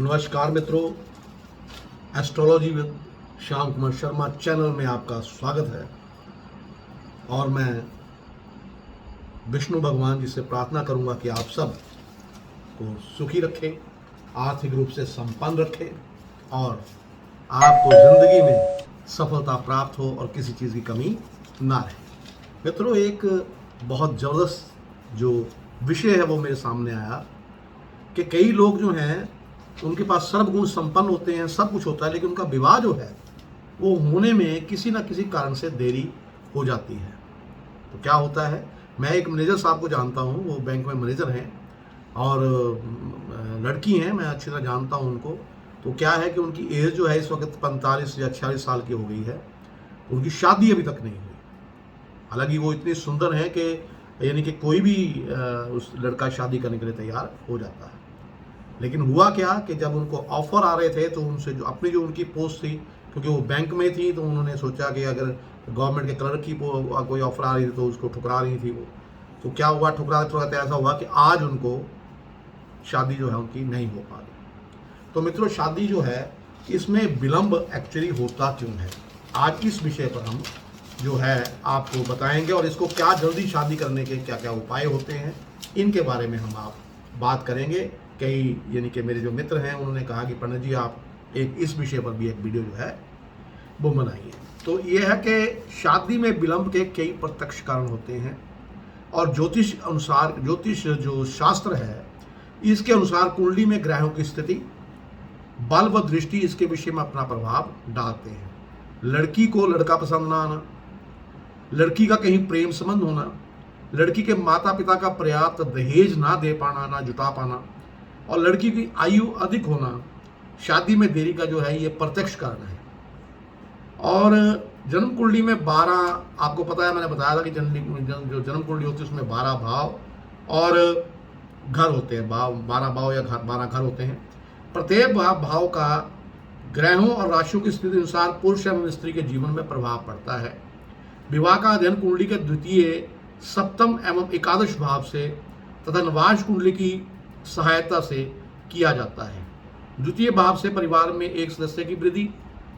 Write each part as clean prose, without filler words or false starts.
नमस्कार मित्रों, astrology with Shyam Kumar Sharma channel में आपका स्वागत है। और मैं विष्णु भगवान जी से प्रार्थना करूंगा कि आप सब को सुखी रखें, आर्थिक रूप से संपन्न रखें और आपको ज़िंदगी में सफलता प्राप्त हो और किसी चीज़ की कमी ना रहे। मित्रों, एक बहुत ज़बरदस्त जो विषय है वो मेरे सामने आया कि कई लोग जो हैं उनके पास सर्वगुण संपन्न होते हैं, सब कुछ होता है, लेकिन उनका विवाह जो है वो होने में किसी न किसी कारण से देरी हो जाती है। तो क्या होता है, मैं एक मैनेजर साहब को जानता हूँ, वो बैंक में मैनेजर हैं और लड़की हैं, मैं अच्छी तरह जानता हूँ उनको। तो क्या है कि उनकी एज जो है इस वक्त 45 या 46 साल की हो गई है, उनकी शादी अभी तक नहीं हुई। हालांकि वो इतनी सुंदर हैं कि यानी कि कोई भी उस लड़का शादी करने के लिए तैयार हो जाता है। लेकिन हुआ क्या कि जब उनको ऑफ़र आ रहे थे तो उनसे जो अपनी जो उनकी पोस्ट थी, क्योंकि वो बैंक में थी, तो उन्होंने सोचा कि अगर गवर्नमेंट के क्लर्क की कोई ऑफ़र आ रही थी तो उसको ठुकरा रही थी वो। तो क्या हुआ, ठुकराते ऐसा हुआ कि आज उनको शादी जो है उनकी नहीं हो पा रही। तो मित्रों, शादी जो है इसमें विलम्ब एक्चुअली होता क्यों है, आज इस विषय पर हम जो है आपको बताएंगे और इसको क्या जल्दी शादी करने के क्या क्या उपाय होते हैं, इनके बारे में हम आप बात करेंगे। कई यानी कि मेरे जो मित्र हैं उन्होंने कहा कि पंडित जी आप एक इस विषय पर भी एक वीडियो जो है वो बनाइए। तो ये है कि शादी में विलम्ब के कई प्रत्यक्ष कारण होते हैं और ज्योतिष अनुसार, ज्योतिष जो शास्त्र है इसके अनुसार कुंडली में ग्रहों की स्थिति, बल व दृष्टि इसके विषय में अपना प्रभाव डालते हैं। लड़की को लड़का पसंद ना आना, लड़की का कहीं प्रेम संबंध होना, लड़की के माता पिता का पर्याप्त दहेज ना दे पाना, ना जुटा पाना, और लड़की की आयु अधिक होना शादी में देरी का जो है ये प्रत्यक्ष कारण है। और जन्म कुंडली में 12, आपको पता है, मैंने बताया था कि जो जन्म कुंडली होती है उसमें 12 भाव और घर होते हैं, 12 भाव या 12 घर होते हैं। प्रत्येक भाव का ग्रहों और राशियों की स्थिति अनुसार पुरुष एवं स्त्री के जीवन में प्रभाव पड़ता है। विवाह का अध्ययन कुंडली के द्वितीय, सप्तम एवं एकादश भाव से तथा नवांश कुंडली की सहायता से किया जाता है। द्वितीय भाव से परिवार में एक सदस्य की वृद्धि,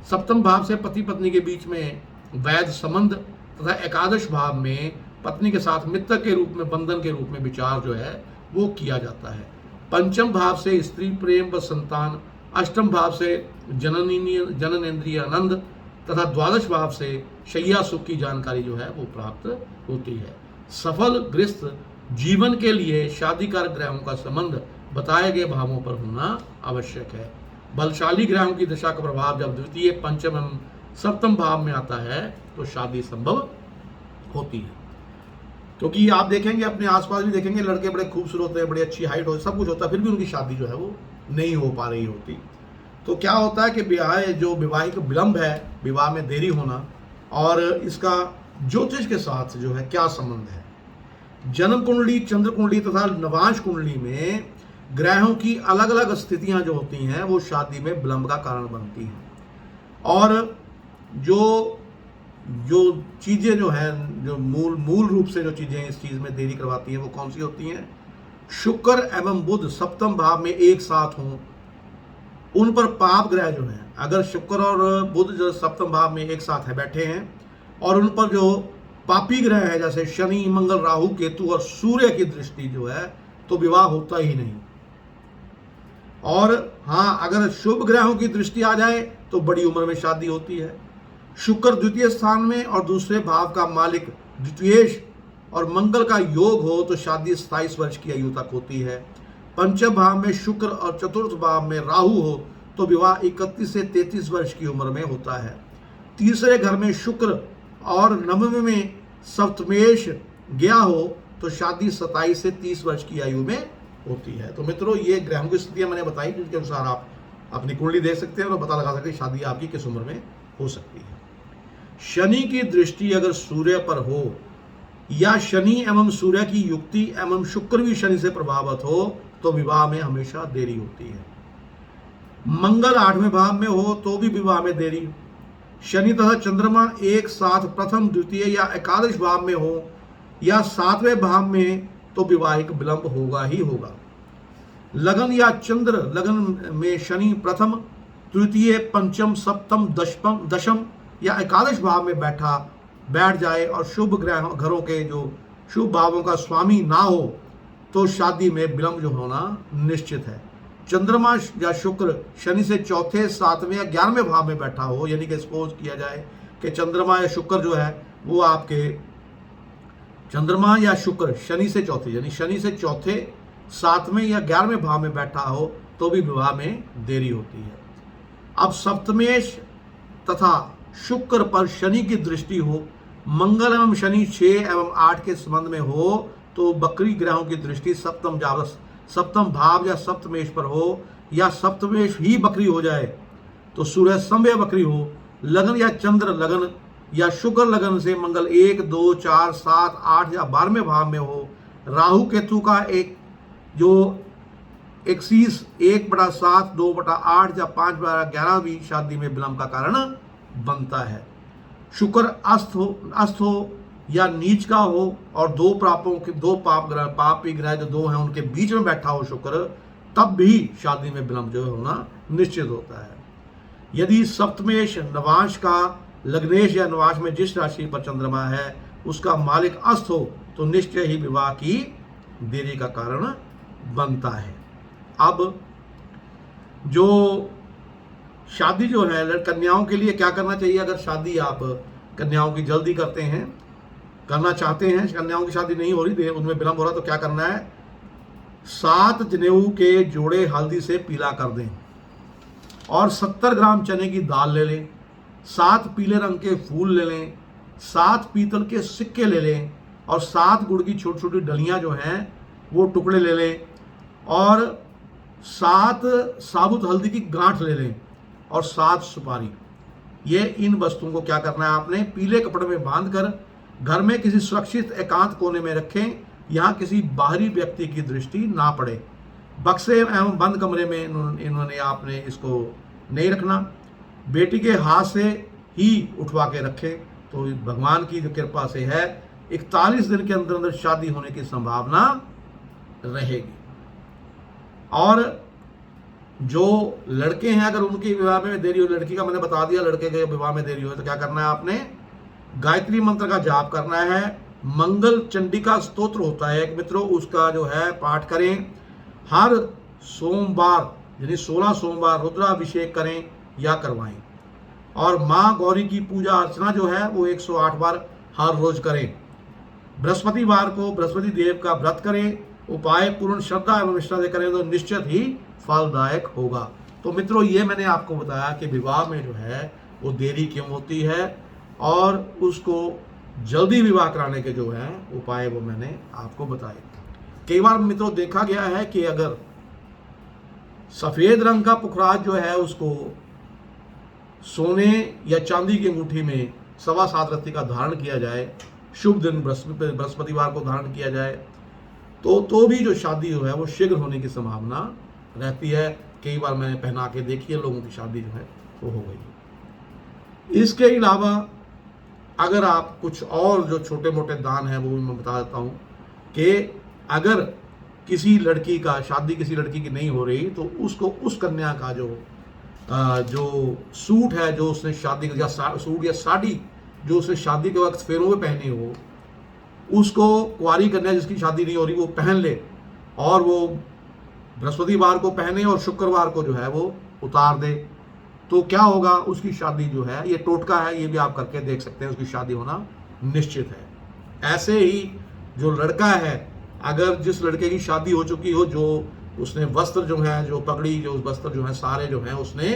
सप्तम भाव से पति पत्नी के बीच में वैध संबंध तथा एकादश भाव में पत्नी के साथ मित्र के रूप में, बंधन के रूप में विचार जो है वो किया जाता है। पंचम भाव से स्त्री प्रेम व संतान, अष्टम भाव से जननेन्द्रिय आनंद तथा द्वादश भाव से शैया सुख की जानकारी जो है वो प्राप्त होती है। सफल गृहस्थ जीवन के लिए शादीकार ग्रहों का संबंध बताए गए भावों पर होना आवश्यक है। बलशाली ग्रहों की दशा का प्रभाव जब द्वितीय, पंचम एवं सप्तम भाव में आता है तो शादी संभव होती है। क्योंकि आप देखेंगे, अपने आसपास भी देखेंगे, लड़के बड़े खूबसूरत होते हैं, बड़ी अच्छी हाइट हो, सब कुछ होता है, फिर भी उनकी शादी जो है वो नहीं हो पा रही होती। तो क्या होता है कि विवाहिक विलंब है, विवाह में देरी होना, और इसका ज्योतिष के साथ जो है क्या संबंध है। जन्म कुंडली, चंद्र कुंडली तथा नवांश कुंडली में ग्रहों की अलग अलग स्थितियां जो होती हैं वो शादी में विलंब का कारण बनती हैं। और जो चीज़ें जो हैं, जो मूल रूप से जो चीज़ें इस चीज़ में देरी करवाती हैं वो कौन सी होती हैं। शुक्र एवं बुध सप्तम भाव में एक साथ हों, उन पर पाप ग्रह जो हैं, अगर शुक्र और बुध जो सप्तम भाव में एक साथ है बैठे हैं और उन पर जो पापी ग्रह है जैसे शनि, मंगल, राहु, केतु और सूर्य की दृष्टि जो है तो विवाह होता ही नहीं। और हाँ, अगर शुभ ग्रहों की दृष्टि आ जाए तो बड़ी उम्र में शादी होती है। शुक्र द्वितीय स्थान में और दूसरे भाव का मालिक द्वितीयेश और मंगल का योग हो तो शादी 27 वर्ष की आयु तक होती है। पंचम भाव में शुक्र और चतुर्थ भाव में राहु हो तो विवाह 31 से 33 वर्ष की उम्र में होता है। तीसरे घर में शुक्र और नवम में सप्तमेश गया हो तो शादी 27 से 30 वर्ष की आयु में होती है। तो मित्रों, ये ग्रहों की स्थितियां मैंने बताई जिनके अनुसार आप अपनी कुंडली देख सकते हैं और पता लगा सकते हैं शादी आपकी किस उम्र में हो सकती है। शनि की दृष्टि अगर सूर्य पर हो या शनि एवं सूर्य की युक्ति एवं शुक्र भी शनि से प्रभावित हो तो विवाह में हमेशा देरी होती है। मंगल 8वें भाव में हो तो भी विवाह में देरी। शनि तथा चंद्रमा एक साथ प्रथम, द्वितीय या एकादश भाव में हो या 7वें भाव में तो विवाहिक विलंब होगा ही होगा। लगन या चंद्र लगन में शनि प्रथम, तृतीय, पंचम, सप्तम, दशम या एकादश भाव में बैठ जाए और शुभ घरों के जो शुभ भावों का स्वामी ना हो तो शादी में विलंब जो होना निश्चित है। चंद्रमा या शुक्र शनि से चौथे, सातवें या 11वें भाव में बैठा हो, यानी कि सपोज किया जाए कि चंद्रमा या शुक्र जो है वो आपके चंद्रमा या शुक्र शनि से चौथे, यानी शनि से चौथे, 7वें या 11वें भाव में बैठा हो तो भी विवाह में देरी होती है। अब सप्तमेश तथा शुक्र पर शनि की दृष्टि हो, मंगल एवं शनि 6 एवं 8 के संबंध में हो तो बकरी ग्रहों की दृष्टि सप्तम भाव या सप्तमेश पर हो, या सप्तमेश ही बकरी हो जाए तो सूर्य स्तंभ बकरी हो, लगन या चंद्र लगन या शुक्र लगन से मंगल 1, 2, 4, 7, 8 या 12वें भाव में हो, राहु केतु का एक जो एक्सीस 1/7, 2/8 या 5/11 भी शादी में विलंब का कारण बनता है। शुक्र अस्त हो या नीच का हो और दो पापी ग्रह जो दो हैं उनके बीच में बैठा हो शुक्र, तब भी शादी में विलंब जो होना निश्चित होता है। यदि सप्तमेश नवांश का लग्नेश या नवांश में जिस राशि पर चंद्रमा है उसका मालिक अस्त हो तो निश्चय ही विवाह की देरी का कारण बनता है। अब जो शादी जो है कन्याओं के लिए क्या करना चाहिए? अगर शादी आप कन्याओं की जल्दी करना चाहते हैं, कन्याओं की शादी नहीं हो रही, उनमें विलंब हो रहा, तो क्या करना है? 7 जनेऊ के जोड़े हल्दी से पीला कर दें और 70 ग्राम चने की दाल ले लें, 7 पीले रंग के फूल ले लें, 7 पीतल के सिक्के ले लें और 7 गुड़ की छोटी छोटी डलियां जो हैं वो टुकड़े ले लें और 7 साबुत हल्दी की गांठ ले लें और 7 सुपारी। ये इन वस्तुओं को क्या करना है? आपने पीले कपड़े में बांधकर घर में किसी सुरक्षित एकांत कोने में रखें, यहाँ किसी बाहरी व्यक्ति की दृष्टि ना पड़े। बक्से एवं बंद कमरे में इन्होंने आपने इसको नहीं रखना। बेटी के हाथ से ही उठवा के रखें तो भगवान की जो कृपा से है 41 दिन के अंदर अंदर शादी होने की संभावना रहेगी। और जो लड़के हैं अगर उनके विवाह में देरी हो, लड़की का मैंने बता दिया, लड़के के विवाह में देरी हो तो क्या करना है? आपने गायत्री मंत्र का जाप करना है। मंगल चंडिका स्तोत्र होता है एक मित्रों, उसका जो है पाठ करें। हर सोमवार यानी 16 सोमवार रुद्राभिषेक करें या करवाएं। और माँ गौरी की पूजा अर्चना जो है वो 108 बार हर रोज करें। बृहस्पतिवार को बृहस्पति देव का व्रत करें। उपाय पूर्ण श्रद्धा एवं निष्ठा से करें तो निश्चित ही फलदायक होगा। तो मित्रों ये मैंने आपको बताया कि विवाह में जो है वो देरी क्यों होती है और उसको जल्दी विवाह कराने के जो है उपाय वो मैंने आपको बताए। कई बार मित्रों देखा गया है कि अगर सफेद रंग का पुखराज जो है उसको सोने या चांदी की अंगूठी में 7.25 रत्ती का धारण किया जाए, शुभ दिन बृहस्पतिवार को धारण किया जाए तो भी जो शादी जो है वो शीघ्र होने की संभावना रहती है। कई बार मैंने पहना के देखी है, लोगों की शादी जो है वो हो गई। इसके अलावा अगर आप कुछ और जो छोटे मोटे दान हैं वो भी मैं बता देता हूँ कि अगर किसी लड़की का शादी किसी लड़की की नहीं हो रही तो उसको उस कन्या का जो सूट है जो उसने शादी या सूट या साड़ी जो उसने शादी के वक्त फेरों में पहनी हो, उसको कुंवारी कन्या जिसकी शादी नहीं हो रही वो पहन ले और वो बृहस्पतिवार को पहने और शुक्रवार को जो है वो उतार दे। तो क्या होगा? उसकी शादी जो है, ये टोटका है, ये भी आप करके देख सकते हैं, उसकी शादी होना निश्चित है। ऐसे ही जो लड़का है अगर जिस लड़के की शादी हो चुकी हो, जो उसने वस्त्र जो है जो पगड़ी जो वस्त्र जो है सारे जो है उसने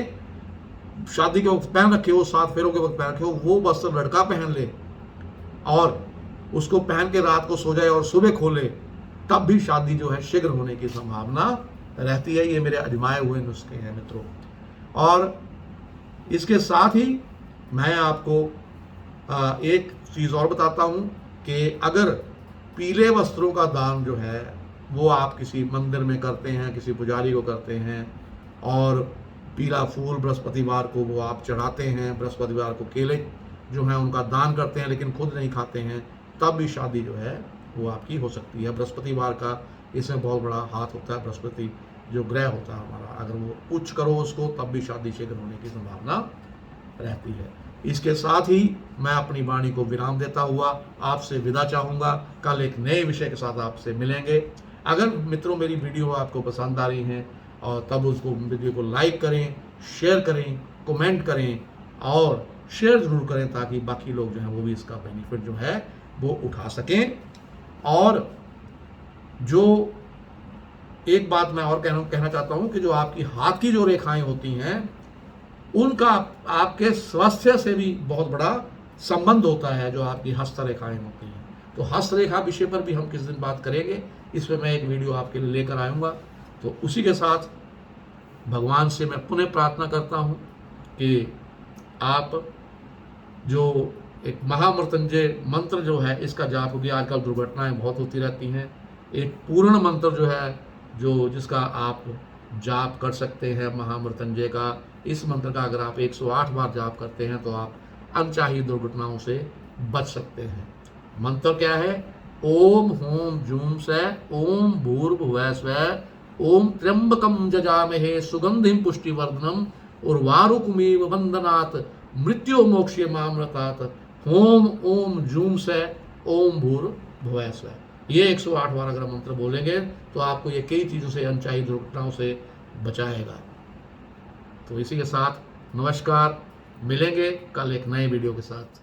शादी के वक्त पहन रखे हो, 7 फेरों के वक्त पहन रखे हो, वो वस्त्र लड़का पहन ले और उसको पहन के रात को सो जाए और सुबह खोले, तब भी शादी जो है शीघ्र होने की संभावना रहती है। ये मेरे आजमाए हुए नुस्खे हैं मित्रों। और इसके साथ ही मैं आपको एक चीज़ और बताता हूँ कि अगर पीले वस्त्रों का दान जो है वो आप किसी मंदिर में करते हैं, किसी पुजारी को करते हैं और पीला फूल बृहस्पतिवार को वो आप चढ़ाते हैं, बृहस्पतिवार को केले जो हैं उनका दान करते हैं लेकिन खुद नहीं खाते हैं, तब भी शादी जो है वो आपकी हो सकती है। बृहस्पतिवार का इसमें बहुत बड़ा हाथ होता है बृहस्पति जो ग्रह होता है हमारा, अगर वो उच्च करो उसको, तब भी शादी शीघ्र होने की संभावना रहती है। इसके साथ ही मैं अपनी वाणी को विराम देता हुआ आपसे विदा चाहूँगा। कल एक नए विषय के साथ आपसे मिलेंगे। अगर मित्रों मेरी वीडियो आपको पसंद आ रही हैं और तब उसको वीडियो को लाइक करें, शेयर करें, कमेंट करें और शेयर ज़रूर करें, ताकि बाकी लोग जो हैं वो भी इसका बेनिफिट जो है वो उठा सकें। और जो एक बात मैं और कहना चाहता हूँ कि जो आपकी हाथ की जो रेखाएं होती हैं उनका आपके स्वास्थ्य से भी बहुत बड़ा संबंध होता है, जो आपकी हस्त रेखाएं होती हैं। तो हस्त रेखा विषय पर भी हम किस दिन बात करेंगे, इस पर मैं एक वीडियो आपके लिए लेकर आऊँगा। तो उसी के साथ भगवान से मैं पुनः प्रार्थना करता हूँ कि आप जो एक महामृत्युंजय मंत्र जो है इसका जाप होगी। आजकल दुर्घटनाएं बहुत होती रहती हैं। एक पूर्ण मंत्र जो है जो जिसका आप जाप कर सकते हैं महामृत्युंजय का, इस मंत्र का अगर आप 108 बार जाप करते हैं तो आप अनचाही दुर्घटनाओं से बच सकते हैं। मंत्र क्या है? ओम होम जूम से ओम भूर्भुवः स्वः ओम त्र्यंबकम जजामहे सुगंधिम पुष्टिवर्धनम उर्वारुकमेव वंदनात् मृत्यु मोक्ष्य मामृतात् होम ओम जूम से ओम भूर्भुवः स्वः। ये 108 बार अगर मंत्र बोलेंगे तो आपको ये कई चीज़ों से, अनचाही दुर्घटनाओं से बचाएगा। तो इसी के साथ नमस्कार, मिलेंगे कल एक नए वीडियो के साथ।